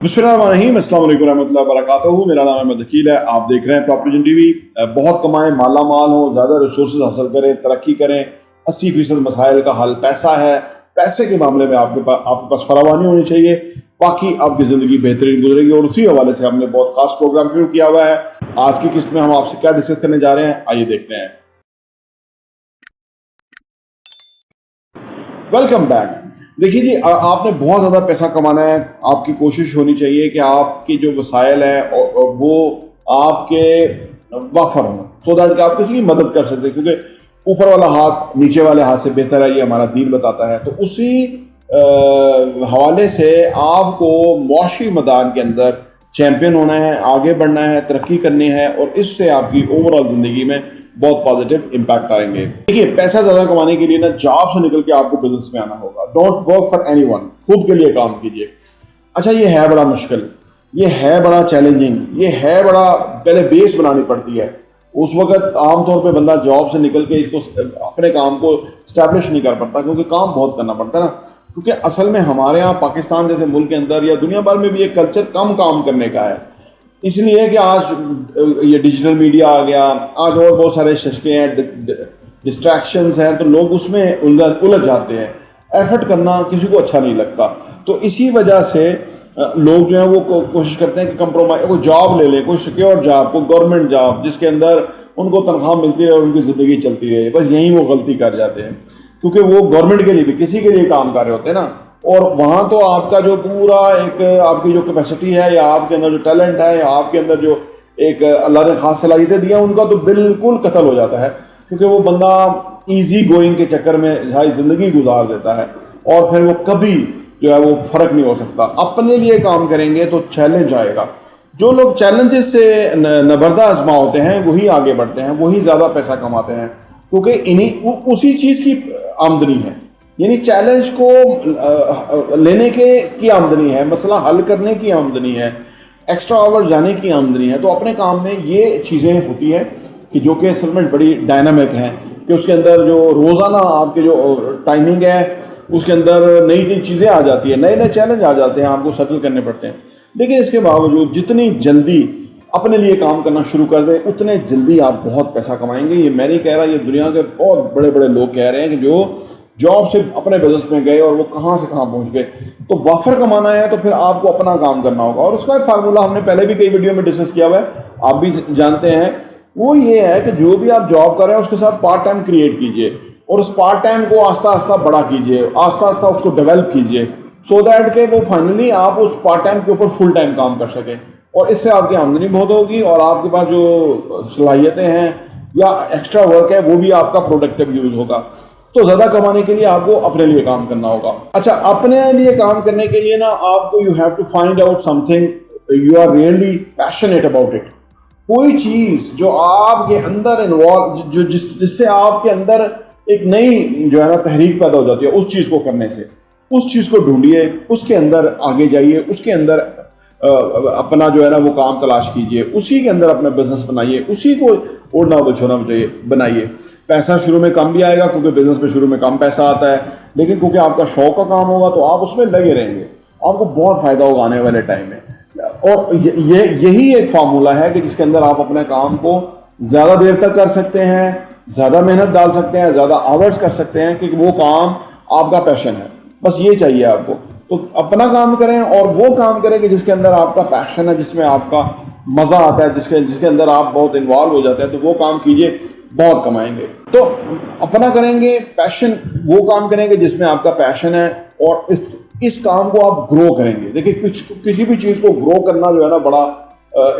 बिस्मिल्लाहिर्रहमानिर्रहीम, अस्सलाम वालेकुम रहमतुल्लाहि व बरकातहू। मेरा नाम अहमद अकील है। आप देख रहे हैं प्रॉपर्टी जन टीवी। बहुत कमाएं, माला माल हो, ज़्यादा रिसोर्सेज हासिल करें, तरक्की करें। 80% मसाइल का हल पैसा है। पैसे के मामले में आपके पास फरावानी होनी चाहिए, बाकी आपकी ज़िंदगी बेहतरीन गुजरेगी। और उसी हवाले से हमने बहुत खास प्रोग्राम शुरू किया हुआ है। आज की किस्त में हम आपसे क्या डिस्कस करने जा रहे हैं, आइए देखते हैं। Welcome back. देखिए जी, आपने बहुत ज़्यादा पैसा कमाना है। आपकी कोशिश होनी चाहिए कि आपकी जो वसाइल है वो आपके वाफर हों, सो दैट कि आप किसी की मदद कर सकते हैं, क्योंकि ऊपर वाला हाथ नीचे वाले हाथ से बेहतर है, ये हमारा दीन बताता है। तो उसी हवाले से आपको मुआशी मैदान के अंदर चैम्पियन होना है, आगे बढ़ना है, तरक्की करनी है, और इससे आपकी ओवरऑल ज़िंदगी में बहुत पॉजिटिव इम्पैक्ट आएंगे। देखिए, पैसा ज्यादा कमाने के लिए ना जॉब से निकल के आपको बिजनेस में आना होगा। डोंट वर्क फॉर एनीवन, खुद के लिए काम कीजिए। अच्छा, ये है बड़ा मुश्किल, ये है बड़ा चैलेंजिंग, ये है बड़ा, पहले बेस बनानी पड़ती है। उस वक्त आमतौर पे बंदा जॉब से निकल के इसको अपने काम को स्टैब्लिश नहीं कर पाता, क्योंकि काम बहुत करना पड़ता है ना। क्योंकि असल में हमारे यहाँ पाकिस्तान जैसे मुल्क के अंदर या दुनिया भर में भी एक कल्चर कम काम करने का है, इसलिए कि आज ये डिजिटल मीडिया आ गया, आज और बहुत सारे शशके हैं, डिस्ट्रैक्शंस हैं, तो लोग उसमें उलझ जाते हैं। एफर्ट करना किसी को अच्छा नहीं लगता। तो इसी वजह से लोग जो हैं वो कोशिश करते हैं कि कंप्रोमाइज, कोई जॉब ले लें, कोई सिक्योर जॉब, कोई गवर्नमेंट जॉब, जिसके अंदर उनको तनख्वाह मिलती रहे और उनकी ज़िंदगी चलती रहे। बस यहीं वो गलती कर जाते हैं, क्योंकि वो गवर्नमेंट के लिए भी किसी के लिए काम कर रहे होते हैं ना। और वहाँ तो आपका जो पूरा एक आपकी जो कैपेसिटी है, या आपके अंदर जो टैलेंट है, या आपके अंदर जो एक अल्लाह ने खास सलाहियतें दी हैं, उनका तो बिल्कुल कत्ल हो जाता है, क्योंकि वो बंदा इजी गोइंग के चक्कर में सारी ज़िंदगी गुजार देता है, और फिर वो कभी जो है वो फ़र्क नहीं हो सकता। अपने लिए काम करेंगे तो चैलेंज आएगा। जो लोग चैलेंजेस से नबरदा आजमा होते हैं वही आगे बढ़ते हैं, वही ज़्यादा पैसा कमाते हैं, क्योंकि इन्हीं उसी चीज़ की आमदनी है। यानी चैलेंज को लेने की आमदनी है, मसला हल करने की आमदनी है, एक्स्ट्रा आवर जाने की आमदनी है। तो अपने काम में ये चीज़ें होती है कि जो कि असल में बड़ी डायनामिक हैं, कि उसके अंदर जो रोज़ाना आपके जो टाइमिंग है उसके अंदर नई नई चीज़ें आ जाती है, नए नए चैलेंज आ जाते हैं, आपको सेटल करने पड़ते हैं। लेकिन इसके बावजूद जितनी जल्दी अपने लिए काम करना शुरू कर दें, उतने जल्दी आप बहुत पैसा कमाएंगे। ये मैं नहीं कह रहा, ये दुनिया के बहुत बड़े बड़े लोग कह रहे हैं कि जो जॉब से अपने बिजनेस में गए और वो कहाँ से कहाँ पहुँच गए। तो वाफर कमाना है तो फिर आपको अपना काम करना होगा, और उसका फार्मूला हमने पहले भी कई वीडियो में डिस्कस किया हुआ है, आप भी जानते हैं। वो ये है कि जो भी आप जॉब कर रहे हैं उसके साथ पार्ट टाइम क्रिएट कीजिए, और उस पार्ट टाइम को आस्ता आस्ता बड़ा कीजिए, आस्ता आस्ता उसको डेवलप कीजिए, सो दैट के वो फाइनली आप उस पार्ट टाइम के ऊपर फुल टाइम काम कर सकें। और इससे आपकी आमदनी बहुत होगी, और आपके पास जो सलाहियतें हैं या एक्स्ट्रा वर्क है वो भी आपका प्रोडक्टिव यूज़ होगा। तो ज़्यादा कमाने के लिए आपको अपने लिए काम करना होगा। अच्छा, अपने लिए काम करने के लिए ना आपको you have to find out something you are really passionate about it. कोई चीज़ जो आपके अंदर इन्वॉल्व, जो जिससे आपके अंदर एक नई जो है ना तहरीक पैदा हो जाती है, उस चीज़ को करने से, उस चीज़ को ढूंढिए, उसके अंदर आगे जाइए, उसके अंदर अपना जो है ना वो काम तलाश कीजिए, उसी के अंदर अपना बिजनेस बनाइए, उसी को ओढ़ना बिछोना बनाइए। पैसा शुरू में कम भी आएगा, क्योंकि बिजनेस में शुरू में कम पैसा आता है, लेकिन क्योंकि आपका शौक का काम होगा तो आप उसमें लगे रहेंगे, आपको बहुत फ़ायदा होगा आने वाले टाइम में। और यही एक फार्मूला है कि जिसके अंदर आप अपने काम को ज़्यादा देर तक कर सकते हैं, ज़्यादा मेहनत डाल सकते हैं, ज़्यादा आवर्स कर सकते हैं, क्योंकि वो काम आपका पैशन है। बस ये चाहिए आपको। तो अपना काम करें और वो काम करें कि जिसके अंदर आपका पैशन है, जिसमें आपका मज़ा आता है, जिसके अंदर आप बहुत इन्वॉल्व हो जाते हैं, तो वो काम कीजिए, बहुत कमाएंगे। तो अपना करेंगे, पैशन, वो काम करेंगे जिसमें आपका पैशन है, और इस काम को आप ग्रो करेंगे। देखिए, किसी भी चीज़ को ग्रो करना जो है ना बड़ा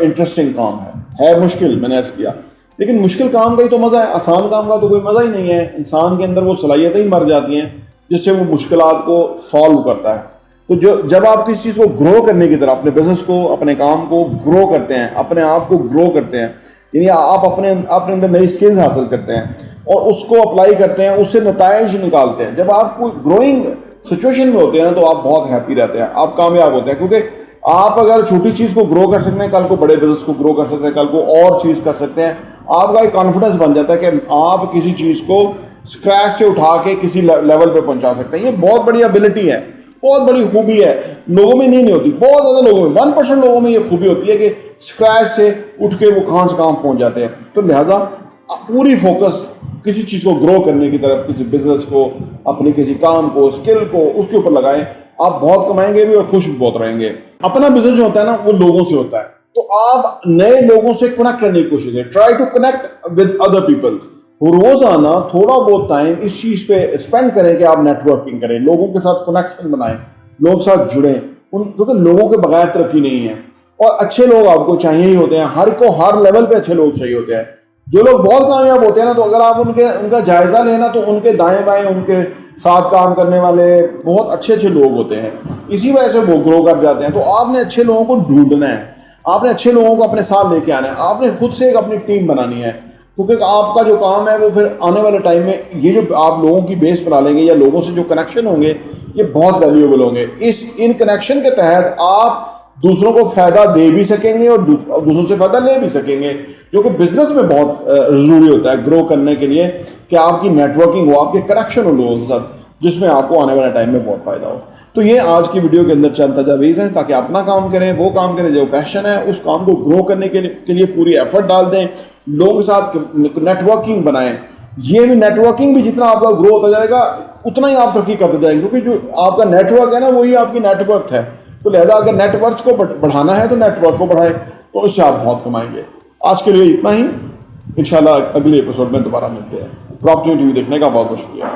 इंटरेस्टिंग काम है मुश्किल, मैंने अर्ज़ किया, लेकिन मुश्किल काम का ही तो मज़ा है, आसान काम का तो कोई मज़ा ही नहीं है। इंसान के अंदर वो सलाहियतें ही मर जाती हैं जिससे वो मुश्किलात को सॉल्व करता है। तो जब आप किसी चीज़ को ग्रो करने की तरह, अपने बिजनेस को, अपने काम को ग्रो करते हैं, अपने आप को ग्रो करते हैं, यानी आप अपने अंदर नई स्किल्स हासिल करते हैं और उसको अप्लाई करते हैं, उससे नताइज निकालते हैं। जब आप कोई ग्रोइंग सिचुएशन में होते हैं ना, तो आप बहुत हैप्पी रहते हैं, आप कामयाब होते हैं, क्योंकि आप अगर छोटी चीज़ को ग्रो कर सकते हैं, कल को बड़े बिजनेस को ग्रो कर सकते हैं, कल को और चीज़ कर सकते हैं। आपका एक कॉन्फिडेंस बन जाता है कि आप किसी चीज़ को स्क्रैच से उठा के किसी लेवल पे पहुंचा सकते हैं। ये बहुत बड़ी एबिलिटी है, बहुत बड़ी खूबी है, लोगों में नहीं होती, बहुत ज़्यादा लोगों में 1% लोगों में ये खूबी होती है कि स्क्रैच से उठ के वो कहाँ से कहाँ पहुँच जाते हैं। तो लिहाजा पूरी फोकस किसी चीज़ को ग्रो करने की तरफ, किसी बिजनेस को, अपने किसी काम को, स्किल को, उसके ऊपर लगाएं। आप बहुत कमाएंगे भी और खुश भी बहुत रहेंगे। अपना बिजनेस जो होता है ना, वो लोगों से होता है, तो आप नए लोगों से कनेक्ट करने की कोशिश करें। Try to connect with other peoples. रोजाना थोड़ा बहुत टाइम इस चीज पे स्पेंड करें कि आप नेटवर्किंग करें, लोगों के साथ कनेक्शन बनाएं, लोगों के साथ जुड़ें, क्योंकि लोगों के बगैर तरक्की नहीं है। और अच्छे लोग आपको चाहिए ही होते हैं, हर को हर लेवल पे अच्छे लोग चाहिए होते हैं। जो लोग बहुत कामयाब होते हैं ना, तो अगर आप उनका जायजा लेना, तो उनके दाएं बाएं उनके साथ काम करने वाले बहुत अच्छे अच्छे लोग होते हैं, इसी वजह से वो ग्रो कर जाते हैं। तो आपने अच्छे लोगों को ढूंढना है, आपने अच्छे लोगों को अपने साथ लेके आना है, आपने खुद से एक अपनी टीम बनानी है, क्योंकि आपका जो काम है वो फिर आने वाले टाइम में ये जो आप लोगों की बेस बना लेंगे या लोगों से जो कनेक्शन होंगे, ये बहुत वैल्यूएबल होंगे। इन कनेक्शन के तहत आप दूसरों को फायदा दे भी सकेंगे और दूसरों से फायदा ले भी सकेंगे, जो कि बिजनेस में बहुत जरूरी होता है ग्रो करने के लिए, कि आपकी नेटवर्किंग हो, आपके कनेक्शन हो लोगों के साथ, जिसमें आपको आने वाले टाइम में बहुत फायदा हो। तो ये आज की वीडियो के अंदर चंद तजावीज़ हैं, ताकि अपना काम करें, वो काम करें जो पैशन है, उस काम को ग्रो करने के लिए पूरी एफर्ट डाल दें, लोगों के साथ नेटवर्किंग बनाएं। ये भी नेटवर्किंग भी जितना आपका ग्रो होता जाएगा, उतना ही आप तरक्की करते जाएंगे, क्योंकि जो आपका नेटवर्क है ना, वही आपकी नेटवर्क है। तो लिहाजा अगर नेटवर्क को बढ़ाना है तो नेटवर्क को बढ़ाएं, तो इससे आप बहुत कमाएंगे। आज के लिए इतना ही, इंशाल्लाह अगले एपिसोड में दोबारा मिलते हैं। प्रॉपर्टी टीवी देखने का बहुत बहुत शुक्रिया।